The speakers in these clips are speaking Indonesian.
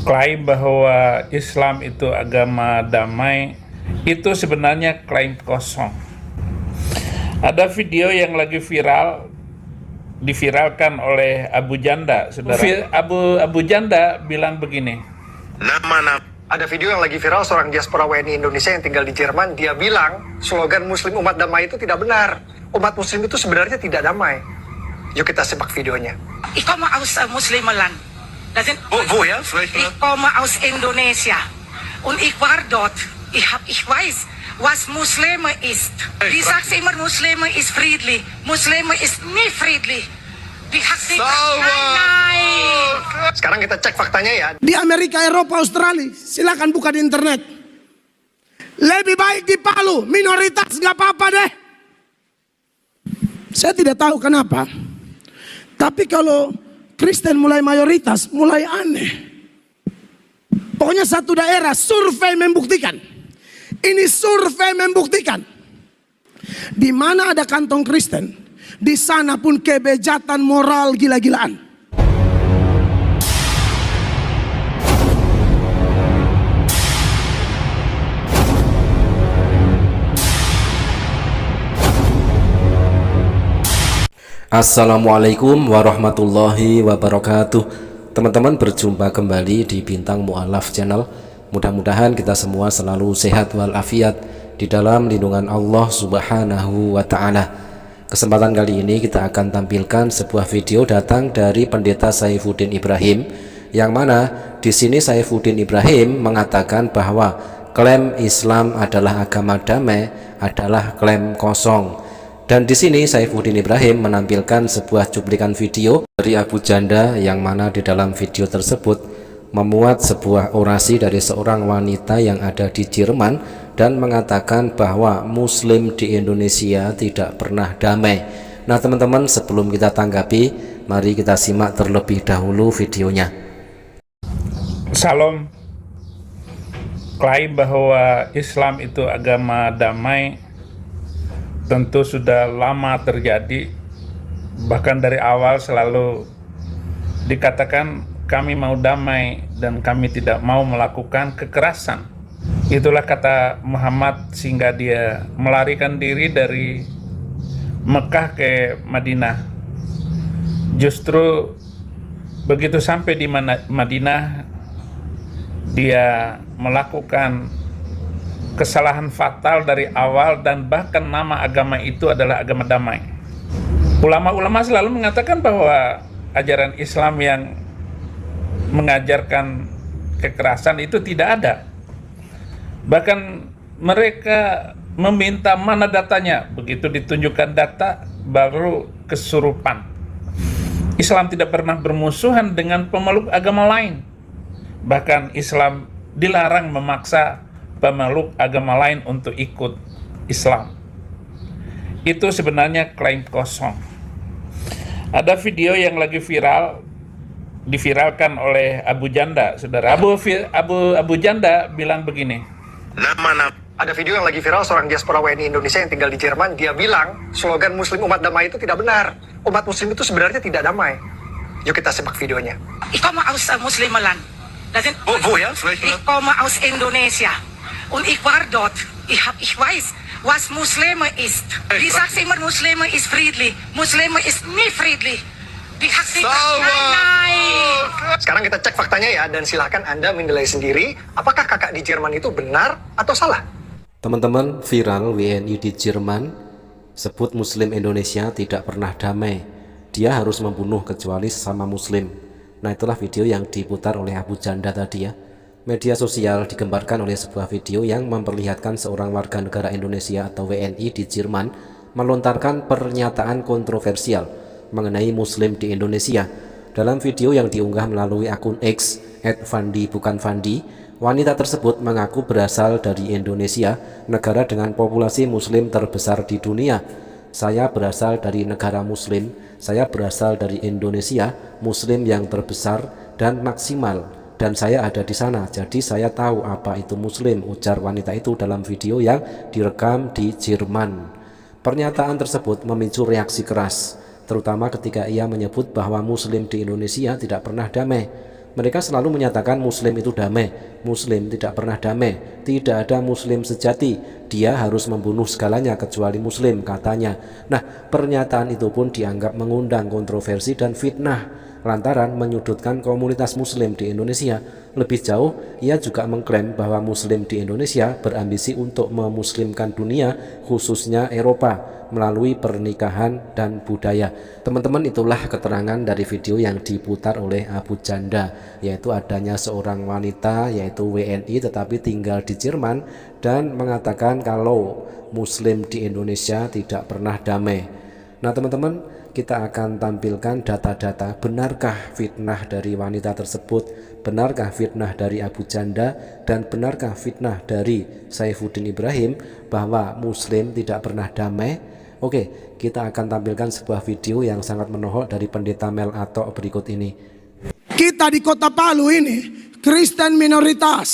Klaim bahwa Islam itu agama damai itu sebenarnya klaim kosong. Ada video yang lagi diviralkan oleh Abu Janda, saudara. Abu Janda bilang begini. Ada video yang lagi viral seorang diaspora WNI Indonesia yang tinggal di Jerman. Dia bilang slogan Muslim umat damai itu tidak benar. Umat Muslim itu sebenarnya tidak damai. Yuk kita simak videonya. Ik kom aus Muslimenland. Woher? Ich komme aus Indonesia. Und ich war dort. Ich weiß, was Muslime ist. Die sagt immer, Muslime ist friedlich. Muslime ist nie friedlich. Die hat die nein. Sekarang kita cek faktanya ya. Di Amerika, Eropa, Australia, silakan buka di internet. Lebih baik di Palu, minoritas nggak apa-apa deh. Saya tidak tahu kenapa. Tapi kalau Kristen mulai mayoritas, mulai aneh. Pokoknya satu daerah survei membuktikan. Ini survei membuktikan. Di mana ada kantong Kristen, di sana pun kebejatan moral gila-gilaan. Assalamualaikum warahmatullahi wabarakatuh. Teman-teman, berjumpa kembali di Bintang Mu'alaf Channel. Mudah-mudahan kita semua selalu sehat walafiat di dalam lindungan Allah Subhanahu wa ta'ala. Kesempatan kali ini kita akan tampilkan sebuah video datang dari Pendeta Saifuddin Ibrahim, yang mana di sini Saifuddin Ibrahim mengatakan bahwa klaim Islam adalah agama damai adalah klaim kosong. Dan di sini Saifuddin Ibrahim menampilkan sebuah cuplikan video dari Abu Janda, yang mana di dalam video tersebut memuat sebuah orasi dari seorang wanita yang ada di Jerman dan mengatakan bahwa Muslim di Indonesia tidak pernah damai. Nah teman-teman, sebelum kita tanggapi, mari kita simak terlebih dahulu videonya. Salam. Klaim bahwa Islam itu agama damai tentu sudah lama terjadi. Bahkan dari awal selalu dikatakan kami mau damai dan kami tidak mau melakukan kekerasan. Itulah kata Muhammad sehingga dia melarikan diri dari Mekah ke Madinah. Justru begitu sampai di Madinah, dia melakukan kesalahan fatal dari awal, dan bahkan nama agama itu adalah agama damai. Ulama-ulama selalu mengatakan bahwa ajaran Islam yang mengajarkan kekerasan itu tidak ada. Bahkan mereka meminta mana datanya, begitu ditunjukkan data baru kesurupan. Islam tidak pernah bermusuhan dengan pemeluk agama lain. Bahkan Islam dilarang memaksa pemeluk agama lain untuk ikut Islam. Itu sebenarnya klaim kosong. Ada video yang lagi diviralkan oleh Abu Janda, saudara. Abu Janda bilang begini. Ada video yang lagi viral seorang diaspora WNI Indonesia yang tinggal di Jerman. Dia bilang slogan Muslim umat damai itu tidak benar. Umat Muslim itu sebenarnya tidak damai. Yuk kita simak videonya. Ich komme aus Muslimenland. Woher? Ich komme aus Indonesia. Und ich war dort. Ich weiß, was Muslime ist. Die sagt immer, Muslime ist friedlich. Muslime ist nie friedlich. Die hat die nein. Sekarang kita cek faktanya ya, dan silahkan Anda menilai sendiri apakah kakak di Jerman itu benar atau salah. Teman-teman, viral WNI di Jerman sebut Muslim Indonesia tidak pernah damai. Dia harus membunuh kecuali sesama Muslim. Nah itulah video yang diputar oleh Abu Janda tadi ya. Media sosial digembarkan oleh sebuah video yang memperlihatkan seorang warga negara Indonesia atau WNI di Jerman melontarkan pernyataan kontroversial mengenai Muslim di Indonesia. Dalam video yang diunggah melalui akun X @Fandi_bukan_Fandi, wanita tersebut mengaku berasal dari Indonesia, negara dengan populasi Muslim terbesar di dunia. Saya berasal dari negara Muslim, saya berasal dari Indonesia, Muslim yang terbesar dan maksimal. Dan saya ada di sana, jadi saya tahu apa itu Muslim, ujar wanita itu dalam video yang direkam di Jerman. Pernyataan tersebut memicu reaksi keras, terutama ketika ia menyebut bahwa Muslim di Indonesia tidak pernah damai. Mereka selalu menyatakan Muslim itu damai. Muslim tidak pernah damai. Tidak ada Muslim sejati. Dia harus membunuh segalanya kecuali Muslim, katanya. Nah, pernyataan itu pun dianggap mengundang kontroversi dan fitnah lantaran menyudutkan komunitas Muslim di Indonesia. Lebih jauh, ia juga mengklaim bahwa Muslim di Indonesia berambisi untuk memuslimkan dunia, khususnya Eropa, melalui pernikahan dan budaya. Teman-teman, itulah keterangan dari video yang diputar oleh Abu Janda, yaitu adanya seorang wanita yaitu WNI tetapi tinggal di Jerman dan mengatakan kalau Muslim di Indonesia tidak pernah damai. Nah teman-teman, kita akan tampilkan data-data benarkah fitnah dari wanita tersebut, benarkah fitnah dari Abu Janda, dan benarkah fitnah dari Saifuddin Ibrahim bahwa Muslim tidak pernah damai. Oke, kita akan tampilkan sebuah video yang sangat menohok dari Pendeta Mel Atok berikut ini. Kita di kota Palu ini Kristen minoritas.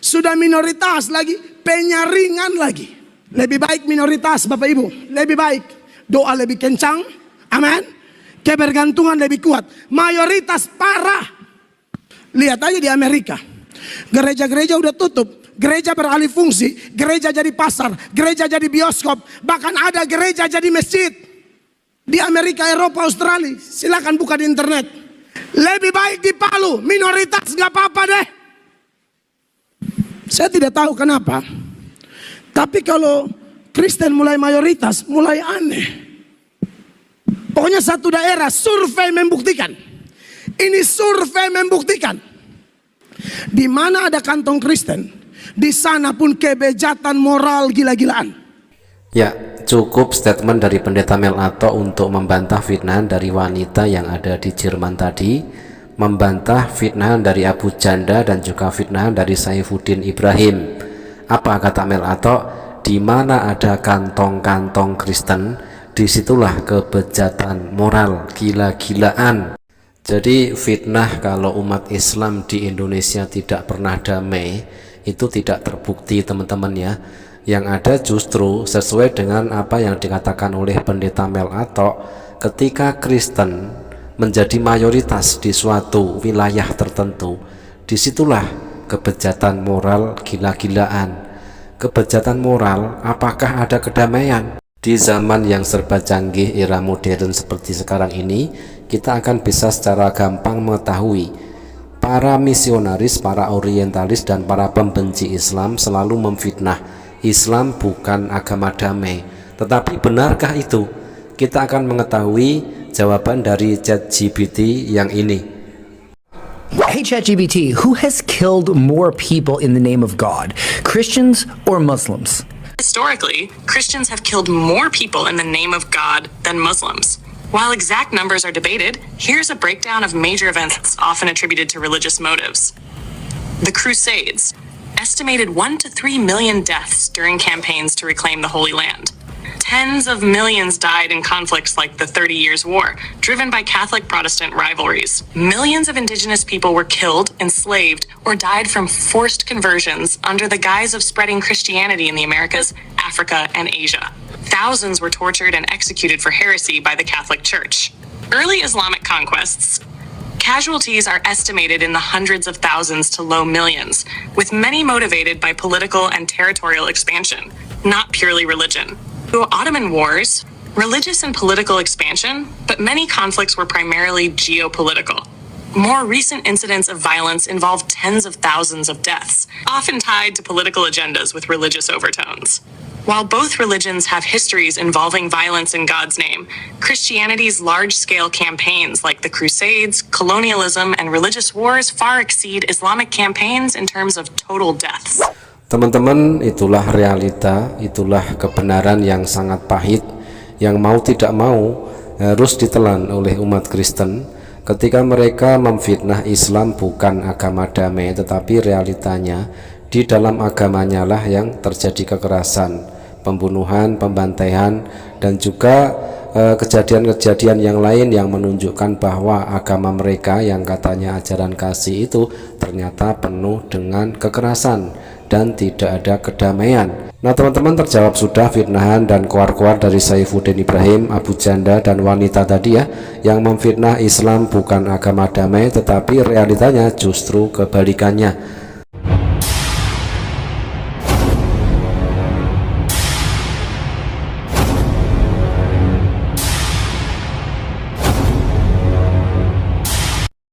Sudah minoritas lagi, penyaringan lagi. Lebih baik minoritas Bapak Ibu, lebih baik. Doa lebih kencang, amin. Kebergantungan lebih kuat. Mayoritas parah. Lihat aja di Amerika, gereja-gereja udah tutup. Gereja beralih fungsi, gereja jadi pasar, gereja jadi bioskop, bahkan ada gereja jadi masjid. Di Amerika, Eropa, Australia, silakan buka di internet. Lebih baik di Palu, minoritas nggak apa-apa deh. Saya tidak tahu kenapa, tapi kalau Kristen mulai mayoritas, mulai aneh. Pokoknya satu daerah, survei membuktikan. Ini survei membuktikan. Di mana ada kantong Kristen, di sana pun kebejatan moral gila-gilaan. Ya, cukup statement dari Pendeta Mel Atok untuk membantah fitnahan dari wanita yang ada di Jerman tadi, membantah fitnahan dari Abu Janda dan juga fitnahan dari Saifuddin Ibrahim. Apa kata Mel Atok? Di mana ada kantong-kantong Kristen, disitulah kebejatan moral gila-gilaan. Jadi fitnah kalau umat Islam di Indonesia tidak pernah damai itu tidak terbukti teman-teman ya. Yang ada justru sesuai dengan apa yang dikatakan oleh Pendeta Mel Atok, ketika Kristen menjadi mayoritas di suatu wilayah tertentu, disitulah kebejatan moral gila-gilaan. Kebejatan moral, apakah ada kedamaian? Di zaman yang serba canggih era modern seperti sekarang ini, kita akan bisa secara gampang mengetahui para misionaris, para orientalis, dan para pembenci Islam selalu memfitnah Islam bukan agama damai. Tetapi benarkah itu? Kita akan mengetahui jawaban dari ChatGPT yang ini. Hey ChatGPT, who has killed more people in the name of God, Christians or Muslims? Historically, Christians have killed more people in the name of God than Muslims. While exact numbers are debated, here's a breakdown of major events often attributed to religious motives. The Crusades, estimated 1 to 3 million deaths during campaigns to reclaim the Holy Land. Tens of millions died in conflicts like the 30 Years' War, driven by Catholic-Protestant rivalries. Millions of indigenous people were killed, enslaved, or died from forced conversions under the guise of spreading Christianity in the Americas, Africa, and Asia. Thousands were tortured and executed for heresy by the Catholic Church. Early Islamic conquests. Casualties are estimated in the hundreds of thousands to low millions, with many motivated by political and territorial expansion, not purely religion. Through Ottoman wars, religious and political expansion, but many conflicts were primarily geopolitical. More recent incidents of violence involve tens of thousands of deaths, often tied to political agendas with religious overtones. While both religions have histories involving violence in God's name, Christianity's large-scale campaigns like the Crusades, colonialism, and religious wars far exceed Islamic campaigns in terms of total deaths. Teman-teman, itulah realita, itulah kebenaran yang sangat pahit, yang mau tidak mau harus ditelan oleh umat Kristen ketika mereka memfitnah Islam bukan agama damai, tetapi realitanya di dalam agamanya lah yang terjadi kekerasan, pembunuhan, pembantaian, dan juga kejadian-kejadian yang lain yang menunjukkan bahwa agama mereka yang katanya ajaran kasih itu ternyata penuh dengan kekerasan dan tidak ada kedamaian. Nah teman-teman, terjawab sudah fitnahan dan koar-koar dari Saifuddin Ibrahim, Abu Janda dan wanita tadi ya, yang memfitnah Islam bukan agama damai tetapi realitanya justru kebalikannya.